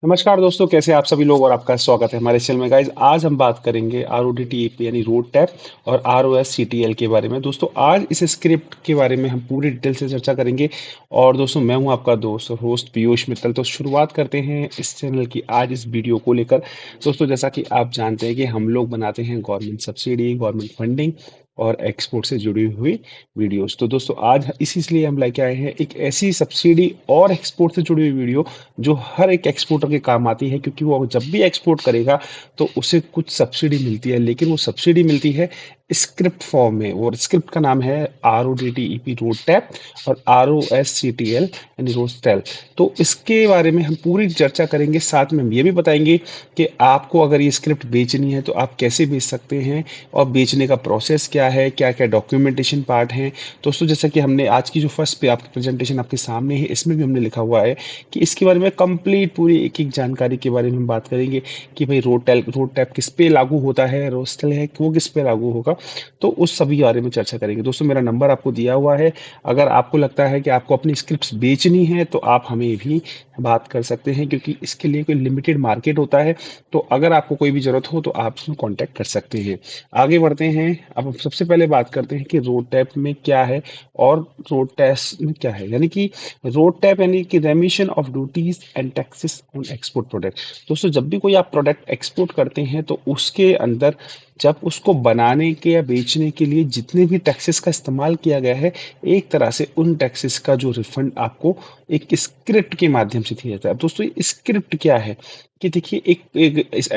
नमस्कार दोस्तों, कैसे हैं आप सभी लोग और आपका स्वागत है हमारे चैनल में। गाइज आज हम बात करेंगे RODTEP यानी रोड टैप और ROSCTL के बारे में। दोस्तों आज इस स्क्रिप्ट के बारे में हम पूरी डिटेल से चर्चा करेंगे। और दोस्तों मैं हूं आपका दोस्त और होस्ट पीयूष मित्तल। तो शुरुआत करते हैं इस चैनल की आज इस वीडियो को लेकर। दोस्तों जैसा कि आप जानते हैं कि हम लोग बनाते हैं गवर्नमेंट सब्सिडी, गवर्नमेंट फंडिंग और एक्सपोर्ट से जुड़ी हुई वीडियोस। तो दोस्तों आज इसलिए हम लेके आए हैं एक ऐसी सब्सिडी और एक्सपोर्ट से जुड़ी हुई वीडियो जो हर एक एक्सपोर्टर के काम आती है, क्योंकि वो जब भी एक्सपोर्ट करेगा तो उसे कुछ सब्सिडी मिलती है, लेकिन वो सब्सिडी मिलती है स्क्रिप्ट फॉर्म में। और स्क्रिप्ट का नाम है RODTEP रोड टैप और ROSCTL यानी रोस्टेल। तो इसके बारे में हम पूरी चर्चा करेंगे, साथ में हम ये भी बताएंगे कि आपको अगर ये स्क्रिप्ट बेचनी है तो आप कैसे बेच सकते हैं और बेचने का प्रोसेस क्या है, क्या क्या डॉक्यूमेंटेशन पार्ट है। दोस्तों जैसा कि हमने आज की जो फर्स्ट पे आपकी प्रेजेंटेशन आपके सामने है, इसमें भी हमने लिखा हुआ है कि इसके बारे में कंप्लीट पूरी एक एक जानकारी के बारे में हम बात करेंगे कि भाई रोड टैप किस पे लागू होता है, रोस्टल है वो किस पे लागू होगा। तो उस सभी बारे में चर्चा करेंगे। दोस्तों मेरा नंबर आपको दिया हुआ है, अगर आपको लगता है कि आपको अपनी स्क्रिप्ट्स बेचनी है तो आप हमें भी बात कर सकते हैं, क्योंकि इसके लिए कोई लिमिटेड मार्केट होता है। तो अगर आपको कोई भी जरूरत हो तो आप उसमें कांटेक्ट कर सकते हैं। आगे बढ़ते हैं। अब हम सबसे पहले बात करते हैं कि रोड टैप में क्या है और रोड टैक्स में क्या है। यानी कि रोड टैप यानी कि रेमिशन of duties and taxes on export product. दोस्तों जब भी कोई आप प्रोडक्ट एक्सपोर्ट करते हैं तो उसके अंदर जब उसको बनाने के या बेचने के लिए जितने भी टैक्सेस का इस्तेमाल किया गया है, एक तरह से उन टैक्सेस का जो रिफंड आपको एक स्क्रिप्ट के माध्यम से दिया जाता है। अब दोस्तों ये स्क्रिप्ट क्या है कि देखिए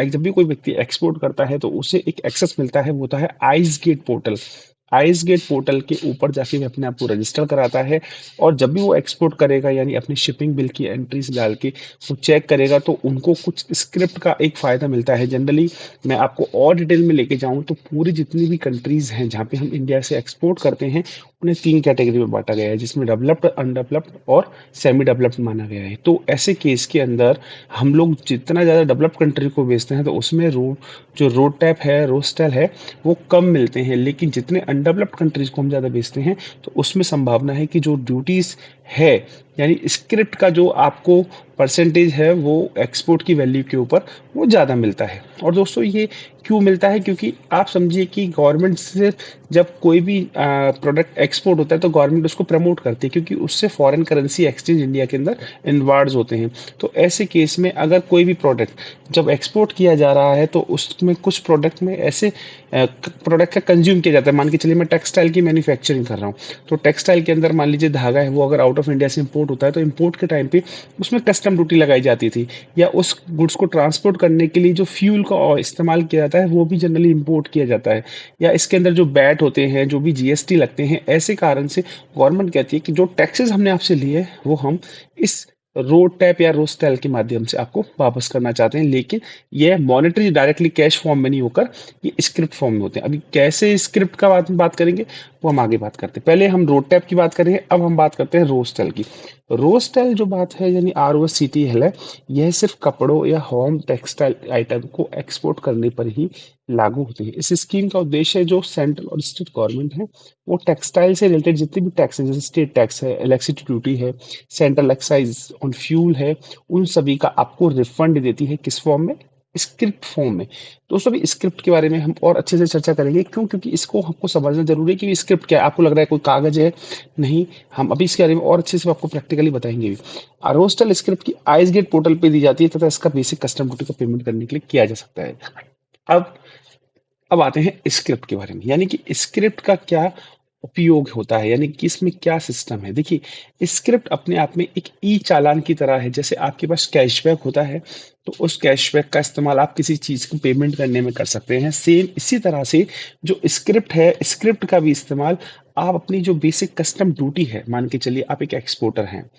जब भी कोई व्यक्ति एक्सपोर्ट करता है तो उसे एक एक्सेस मिलता है, वो होता है ICEGATE portal. ICEGATE portal के ऊपर जाके वो अपने आप को रजिस्टर कराता है, और जब भी वो एक्सपोर्ट करेगा यानी अपनी शिपिंग बिल की एंट्रीज डाल के वो चेक करेगा तो उनको कुछ स्क्रिप्ट का एक फायदा मिलता है। जनरली मैं आपको और डिटेल में लेके जाऊं तो पूरी जितनी भी कंट्रीज हैं जहाँ पे हम इंडिया से एक्सपोर्ट करते हैं, उन्हें तीन कैटेगरी में बांटा गया है, जिसमें डेवलप्ड, अनडेवलप्ड और सेमी डेवलप्ड माना गया है। तो ऐसे केस के अंदर हम लोग जितना ज़्यादा डेवलप्ड कंट्री को बेचते हैं तो उसमें जो रोड टैप है, रोस्टेल है, वो कम मिलते हैं। लेकिन जितने अनडेवलप्ड कंट्रीज को हम ज़्यादा बेचते हैं तो उसमें संभावना है कि जो ड्यूटीज़ है यानी स्क्रिप्ट का जो आपको परसेंटेज है वो एक्सपोर्ट की वैल्यू के ऊपर वो ज़्यादा मिलता है। और दोस्तों ये क्यों मिलता है, क्योंकि आप समझिए कि गवर्नमेंट से जब कोई भी प्रोडक्ट एक्सपोर्ट होता है तो गवर्नमेंट उसको प्रमोट करती है, क्योंकि उससे फॉरेन करेंसी एक्सचेंज इंडिया के अंदर इन्वार्ड्स होते हैं। तो ऐसे केस में अगर कोई भी प्रोडक्ट जब एक्सपोर्ट किया जा रहा है तो उसमें कुछ प्रोडक्ट में ऐसे प्रोडक्ट का कंज्यूम किया जाता है। मान के चलिए मैं टेक्सटाइल की मैन्युफैक्चरिंग कर रहा हूँ, तो टेक्सटाइल के अंदर मान लीजिए धागा है, वो अगर आउट ऑफ इंडिया से इंपोर्ट होता है तो इंपोर्ट के टाइम पे उसमें कस्टम ड्यूटी लगाई जाती थी, या उस गुड्स को ट्रांसपोर्ट करने के लिए जो फ्यूल का इस्तेमाल किया जाता है वो भी जनरली इंपोर्ट किया जाता है, या इसके अंदर जो बैट होते हैं, जो भी जीएसटी लगते हैं। ऐसे कारण से गवर्नमेंट कहती है कि जो टैक्सेस हमने आपसे लिए वो हम इस रोड टैप या रोस्टेल के माध्यम से आपको वापस करना चाहते हैं। लेकिन ये मॉनेटरी डायरेक्टली कैश फॉर्म में नहीं होकर ये स्क्रिप्ट फॉर्म में होते हैं। अभी कैसे स्क्रिप्ट का बात करेंगे वो हम आगे बात करते हैं। पहले हम रोड टैप की बात करेंगे, अब हम बात करते हैं रोस्टेल की। रोस्टेल जो बात है यानी ROSCTL है, यह सिर्फ कपड़ों या होम टेक्सटाइल आइटम को एक्सपोर्ट करने पर ही लागू होती है। इस स्कीम का उद्देश्य जो सेंट्रल और स्टेट गवर्नमेंट है वो टेक्सटाइल से रिलेटेड जितने भी टैक्स है, जैसे स्टेट टैक्स है, इलेक्ट्रिसिटी ड्यूटी है, सेंट्रल एक्साइज ऑन फ्यूल है, उन सभी का आपको रिफंड देती है। किस फॉर्म में? स्क्रिप्ट फॉर्म में। दोस्तों अभी स्क्रिप्ट के बारे में हम और अच्छे से चर्चा करेंगे। क्यों? क्योंकि इसको हमको समझना जरूरी है कि स्क्रिप्ट क्या है। आपको लग रहा है कोई कागज है, नहीं, हम अभी इसके बारे में और अच्छे से आपको प्रैक्टिकली बताएंगे भी। रोस्टल स्क्रिप्ट की आइस गेट पोर्टल पे दी जाती है तथा इसका बेसिक कस्टम ड्यूटी का पेमेंट करने के लिए किया जा सकता है। अब अब आते हैं स्क्रिप्ट के बारे में, यानी कि स्क्रिप्ट का क्या उपयोग होता है, यानी कि इसमें क्या सिस्टम है। देखिए स्क्रिप्ट अपने आप में एक ई चालान की तरह है। जैसे आपके पास कैशबैक होता है तो उस कैशबैक का इस्तेमाल आप किसी चीज को पेमेंट करने में कर सकते हैं। सेम इसी तरह से जो स्क्रिप्ट है, स्क्रिप्ट का भी इस्तेमाल आप अपनी जो बेसिक कस्टम ड्यूटी है, मान के चलिए आप एक एक्सपोर्टर हैं,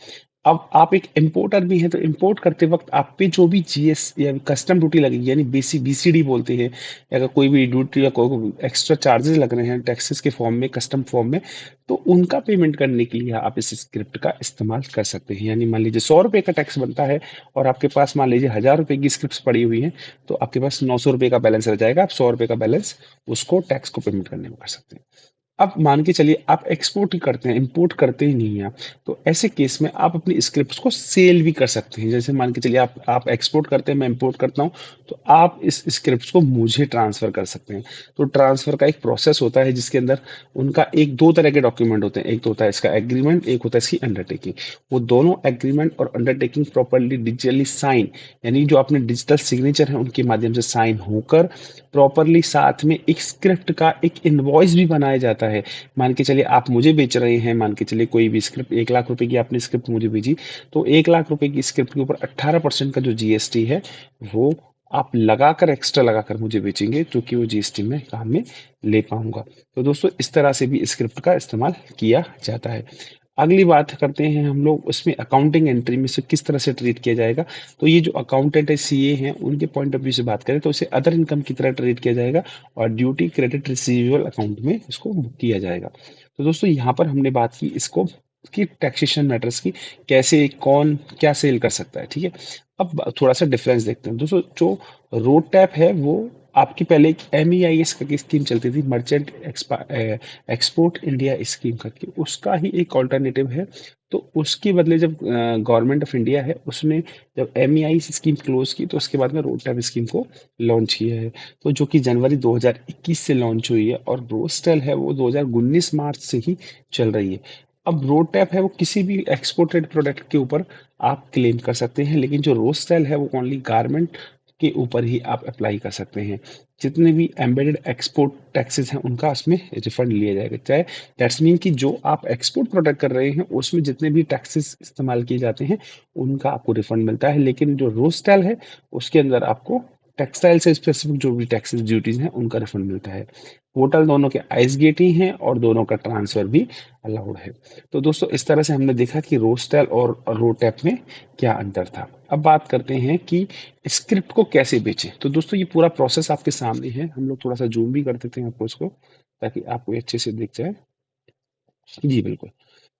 अब आप एक इम्पोर्टर भी हैं, तो इम्पोर्ट करते वक्त आप पे जो भी जीएस या कस्टम ड्यूटी लगेगी यानी BCD बोलते हैं, या अगर कोई भी ड्यूटी या कोई एक्स्ट्रा चार्जेस लग रहे हैं टैक्सेस के फॉर्म में, कस्टम फॉर्म में, तो उनका पेमेंट करने के लिए आप इस स्क्रिप्ट का इस्तेमाल कर सकते हैं। यानी मान लीजिए 100 रुपये का टैक्स बनता है और आपके पास मान लीजिए 1000 रुपये की स्क्रिप्ट पड़ी हुई है, तो आपके पास 900 रुपये का बैलेंस रह जाएगा। आप 100 रुपये का बैलेंस उसको टैक्स को पेमेंट करने में कर सकते हैं। अब मान के चलिए आप एक्सपोर्ट ही करते हैं, इम्पोर्ट करते ही नहीं हैं आप। तो ऐसे केस में आप अपनी स्क्रिप्ट्स को सेल भी कर सकते हैं। जैसे मान के चलिए आप एक्सपोर्ट करते हैं, मैं इम्पोर्ट करता हूँ, तो आप इस स्क्रिप्ट्स को मुझे ट्रांसफ़र कर सकते हैं। तो ट्रांसफ़र का एक प्रोसेस होता है जिसके अंदर उनका एक 2 तरह के डॉक्यूमेंट होते हैं। एक तो होता है इसका एग्रीमेंट, एक होता है इसकी अंडरटेकिंग। वो दोनों एग्रीमेंट और अंडरटेकिंग प्रॉपर्ली डिजिटली साइन, यानी जो आपने डिजिटल सिग्नेचर है उनके माध्यम से साइन होकर प्रॉपरली साथ में एक स्क्रिप्ट का एक इनवॉइस भी बनाया जाता है। मान के चलिए आप मुझे बेच रहे हैं, मान के चलिए कोई भी स्क्रिप्ट 1 लाख रुपए की आपने स्क्रिप्ट मुझे भेजी, तो 1 लाख रुपए की स्क्रिप्ट के ऊपर 18% का जो जीएसटी है वो आप लगाकर, एक्स्ट्रा लगाकर मुझे बेचेंगे, जो कि वो जीएसटी में काम में ले पाऊंगा। तो दोस्तों इस तरह से भी स्क्रिप्ट का इस्तेमाल किया जाता है। अगली बात करते हैं हम लोग उसमें अकाउंटिंग एंट्री में से किस तरह से ट्रीट किया जाएगा। तो ये जो अकाउंटेंट है, सीए हैं, उनके पॉइंट ऑफ व्यू से बात करें तो इसे अदर इनकम की तरह ट्रीट किया जाएगा और ड्यूटी क्रेडिट रिसीवेबल अकाउंट में इसको बुक किया जाएगा। तो दोस्तों यहाँ पर हमने बात की इसको की टैक्सेशन मैटर्स की, कैसे कौन क्या सेल कर सकता है, ठीक है। अब थोड़ा सा डिफरेंस देखते हैं दोस्तों। जो रोड टैप है वो आपकी पहले एक MEIS की स्कीम चलती थी, मर्चेंट एक्सपोर्ट इंडिया स्कीम करके, उसका ही एक ऑल्टरनेटिव है। तो उसके बदले जब गवर्नमेंट ऑफ इंडिया है उसने जब MEIS स्कीम क्लोज की, तो उसके बाद में रोड टैप स्कीम को लॉन्च किया है। तो जो कि जनवरी 2021 से लॉन्च हुई है और रोस्टेल है वो 2019 मार्च से ही चल रही है। अब रोड टैप है वो किसी भी एक्सपोर्टेड प्रोडक्ट के ऊपर आप क्लेम कर सकते हैं, लेकिन जो रोस्टेल है वो ओनली गारमेंट के ऊपर ही आप अप्लाई कर सकते हैं। जितने भी एम्बेडेड एक्सपोर्ट टैक्सेस हैं उनका उसमें रिफंड लिया जाएगा। चाहे दैट्स मीन कि जो आप एक्सपोर्ट प्रोडक्ट कर रहे हैं उसमें जितने भी टैक्सेस इस्तेमाल किए जाते हैं उनका आपको रिफंड मिलता है, लेकिन जो रोस्टेल है उसके अंदर आपको टेक्सटाइल से स्पेसिफिक जो भी टैक्सेस ड्यूटीज हैं उनका रिफंड मिलता है। टोटल दोनों के आइस गेट ही हैं और दोनों का ट्रांसफर भी अलाउड है। तो दोस्तों इस तरह से हमने देखा कि रोस्टेल और रोटैप में क्या अंतर था। अब बात करते हैं कि स्क्रिप्ट को कैसे बेचें। तो दोस्तों ये पूरा प्रोसेस आपके सामने है। हम लोग थोड़ा सा जूम भी कर देते हैं आपको इसको, ताकि आपको ये अच्छे से दिख जाए। जी बिल्कुल।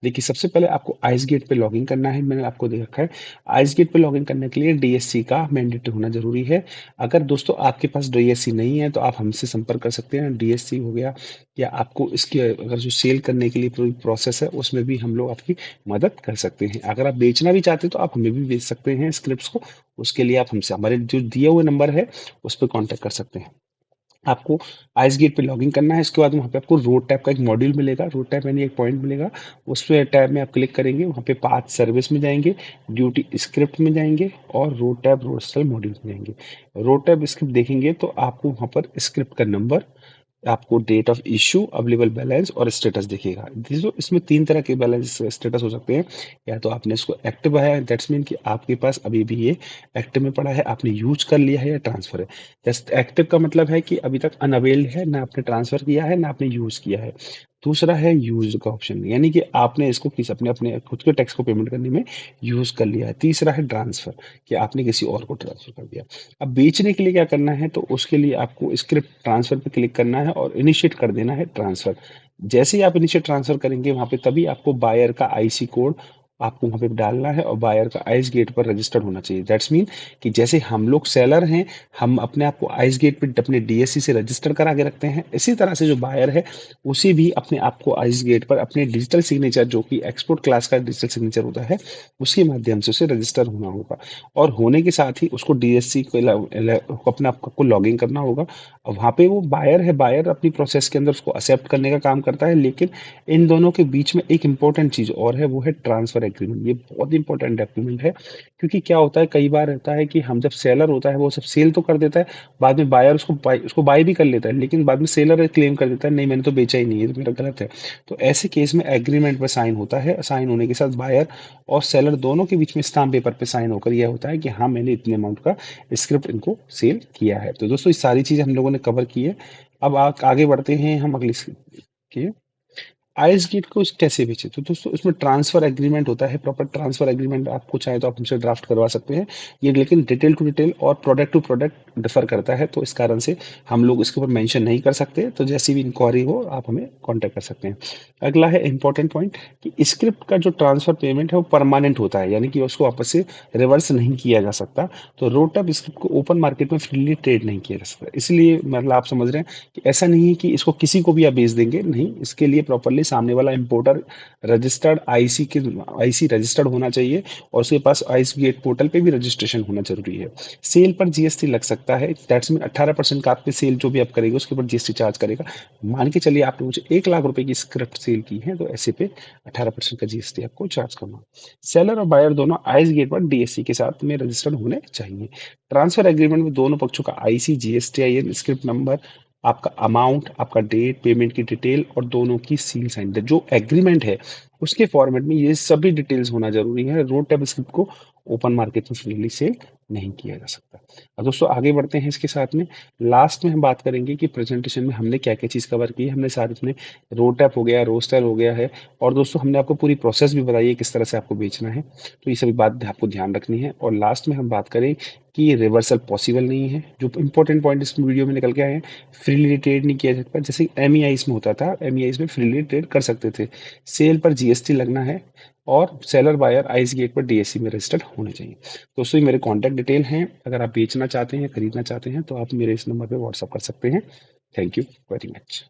देखिए सबसे पहले आपको आइस गेट पे लॉगिन करना है, मैंने आपको दे रखा है। आइस गेट पे लॉगिन करने के लिए डीएससी का मैंडेटरी होना ज़रूरी है। अगर दोस्तों आपके पास डीएससी नहीं है तो आप हमसे संपर्क कर सकते हैं। डीएससी हो गया, या आपको इसके अगर जो सेल करने के लिए पूरी प्रोसेस है उसमें भी हम लोग आपकी मदद कर सकते हैं। अगर आप बेचना भी चाहते हैं तो आप हमें भी बेच सकते हैं स्क्रिप्ट्स को। उसके लिए आप हमसे हमारे जो दिए हुए नंबर है उस पर कॉन्टैक्ट कर सकते हैं। आपको आइस गेट पे लॉगिन करना है। इसके बाद वहाँ पे आपको रोड टैप का एक मॉड्यूल मिलेगा, रोड टैप यानी एक पॉइंट मिलेगा। उस पे टैब में आप क्लिक करेंगे, वहाँ पे पाथ सर्विस में जाएंगे, ड्यूटी स्क्रिप्ट में जाएंगे और रोड टैप रोस्टल मॉड्यूल में जाएंगे। रोड टैप स्क्रिप्ट देखेंगे तो आपको वहाँ पर स्क्रिप्ट का नंबर, आपको date of issue, available balance और स्टेटस दिखेगा। इसमें 3 तरह के बैलेंस स्टेटस हो सकते हैं। या तो आपने इसको एक्टिव है, दैट्स मीन कि आपके पास अभी भी ये एक्टिव में पड़ा है, आपने यूज कर लिया है या ट्रांसफर है। जस्ट एक्टिव का मतलब है कि अभी तक अनअवेल्ड है, ना आपने ट्रांसफर किया है ना आपने यूज किया है। दूसरा है यूज का ऑप्शन, यानी कि आपने इसको किस अपने अपने खुद के टैक्स को पेमेंट करने में यूज कर लिया है। तीसरा है ट्रांसफर, कि आपने किसी और को ट्रांसफर कर दिया। अब बेचने के लिए क्या करना है, तो उसके लिए आपको स्क्रिप्ट ट्रांसफर पे क्लिक करना है और इनिशिएट कर देना है ट्रांसफर। जैसे ही आप इनिशिएट ट्रांसफर करेंगे वहां पे तभी आपको बायर का आईसी कोड आपको वहां पे डालना है और बायर का आइस गेट पर रजिस्टर्ड होना चाहिए। दैट्स मीन कि जैसे हम लोग सेलर हैं, हम अपने आप को आइस गेट पे अपने डीएससी से रजिस्टर करा के रखते हैं, इसी तरह से जो बायर है उसे भी अपने आप को आइस गेट पर अपने डिजिटल सिग्नेचर, जो कि एक्सपोर्ट क्लास का डिजिटल सिग्नेचर होता है, उसके माध्यम से उसे रजिस्टर होना होगा। और होने के साथ ही उसको डीएससी को अपने आप को लॉगिन करना होगा। और वहाँ पे वो बायर है, बायर अपनी प्रोसेस के अंदर उसको एक्सेप्ट करने का काम करता है। लेकिन इन दोनों के बीच में एक इंपॉर्टेंट चीज और है, वो है ट्रांसफर एग्रीमेंट। ये बहुत इंपॉर्टेंट डॉक्यूमेंट है, क्योंकि क्या होता है कई बार रहता है कि हम जब सेलर होता है वो सब सेल तो कर देता है, बाद में बायर उसको बाय भी कर लेता है, लेकिन बाद में सेलर क्लेम कर देता है नहीं मैंने तो बेचा ही नहीं, ये तो मेरा गलत है। तो ऐसे केस में एग्रीमेंट पर साइन होता है, साइन होने के साथ बायर और सेलर दोनों के बीच में स्टाम्प पेपर पे साइन होकर यह होता है कि हाँ मैंने इतने अमाउंट का स्क्रिप्ट इनको सेल किया है। तो दोस्तों ये सारी चीजें हम लोगों ने कवर की है। अब आगे बढ़ते हैं हम अगली की। आइस गेट को कैसे बेचे, तो दोस्तों इसमें ट्रांसफर एग्रीमेंट होता है, प्रॉपर ट्रांसफर एग्रीमेंट आपको चाहे तो आप हमसे ड्राफ्ट करवा सकते हैं। ये लेकिन डिटेल टू डिटेल और प्रोडक्ट टू प्रोडक्ट डिफर करता है, तो इस कारण से हम लोग इसके ऊपर मेंशन नहीं कर सकते। तो जैसी भी इंक्वायरी हो आप हमें कांटेक्ट कर सकते हैं। अगला है इंपॉर्टेंट पॉइंट कि स्क्रिप्ट का जो ट्रांसफर पेमेंट है वो परमानेंट होता है, यानी कि उसको वापस से रिवर्स नहीं किया जा सकता। तो रोटअप स्क्रिप्ट को ओपन मार्केट में फ्रीली ट्रेड नहीं किया जा सकता, इसलिए मतलब आप समझ रहे हैं कि ऐसा नहीं है कि इसको किसी को भी आप बेच देंगे, नहीं, इसके लिए प्रॉपरली सामने वाला इंपोर्टर रजिस्टर्ड आईसी रजिस्टर्ड होना चाहिए और उसके पास आइस गेट पोर्टल पे भी रजिस्ट्रेशन होना जरूरी है। सेल पर जीएसटी लग सकता है, दैट्स मीन 18% का आप पे सेल जो भी आप करेंगे उसके ऊपर जीएसटी चार्ज करेगा। मान के चलिए आपने मुझे 1 लाख रुपए की स्क्रिप्ट सेल की है, तो ऐसे पे 18% का जीएसटी आपको चार्ज करना। सेलर और बायर दोनों आइस गेट पर डीएससी के साथ में रजिस्टर्ड होने चाहिए। ट्रांसफर एग्रीमेंट में दोनों पक्षों का आईसी, जीएसटीआईएन, स्क्रिप्ट नंबर, आपका अमाउंट, आपका डेट, पेमेंट की डिटेल और दोनों की सील साइन जो एग्रीमेंट है उसके फॉर्मेट में ये सभी डिटेल्स होना जरूरी है। रोड टैप स्क्रिप्ट को ओपन मार्केट में फ्रीली सेल नहीं किया जा सकता। अब दोस्तों आगे बढ़ते हैं इसके साथ में। लास्ट में हम बात करेंगे कि प्रेजेंटेशन में हमने क्या क्या चीज़ कवर की है। हमने साथ में रोड टैप हो गया, रोस्टर हो गया है, और दोस्तों हमने आपको पूरी प्रोसेस भी बताई है किस तरह से आपको बेचना है। तो ये सभी बात आपको ध्यान रखनी है। और लास्ट में हम बात करें कि रिवर्सल पॉसिबल नहीं है। जो इंपॉर्टेंट पॉइंट इस वीडियो में निकल के आए हैं, फ्रीली ट्रेड नहीं किया जा सकता। जैसे एमईआईस में होता था, एमईआईस में फ्रीली ट्रेड कर सकते थे। सेल पर जीएसटी लगना है और सेलर बायर आइस गेट पर डीएससी में रजिस्टर्ड होने चाहिए। दोस्तों ये मेरे कॉन्टैक्ट डिटेल हैं, अगर आप बेचना चाहते हैं, खरीदना चाहते हैं तो आप मेरे इस नंबर पर व्हाट्सअप कर सकते हैं। Thank you very much.